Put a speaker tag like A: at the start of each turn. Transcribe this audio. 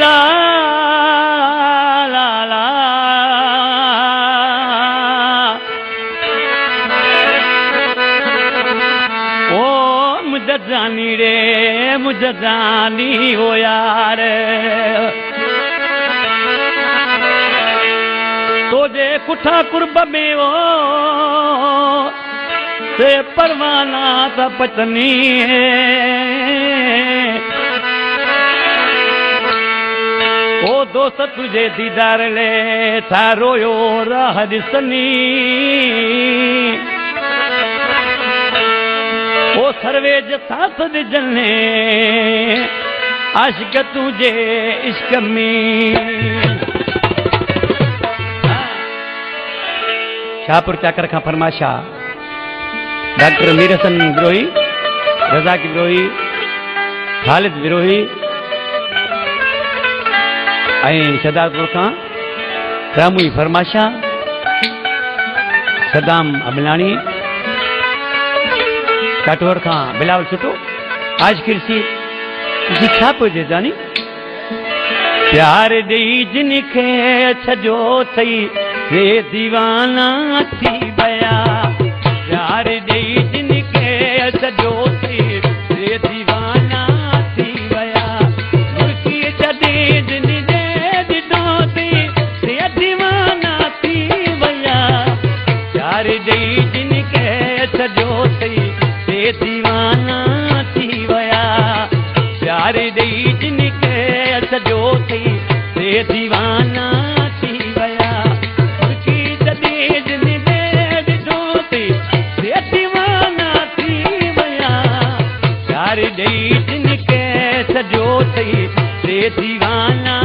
A: ला ला ला ओ मुझे जानी रे मुझे जानी हो यार तोजे कुठा कुर्ब में हो से परवाना था पत्नी ओ दोस्त तुझे दीदार ले था रोयो राह दिसनी ओ सर्वेज साथ दिजने आशिक तुझे इश्क में शाहपुर चाकर का फरमाशा डॉक्टर मीर हसन विरोही रजाक विरोही खालिद विरोही शदादपुर का रामुई फरमाशा सदाम अमलानी काटवर का बिलावल सुटो आज किरसी दिखा पे जानी प्यार दी जिनके छजो थई रे दीवाना थी बया प्यार दी जिनके छजो थी रे दीवाना थी बया मुर्की जदे दिन दे दिदो थी रे दीवाना थी बया प्यार दी जिनके छजो थी रे दीवाना थी बया प्यार दी जिनके छजो थी रे दीवाना थी बया मुर्की जदे दिन दे दिदो थी रे दीवाना थी बया प्यार दी जिनके छजो थी रे दीवाना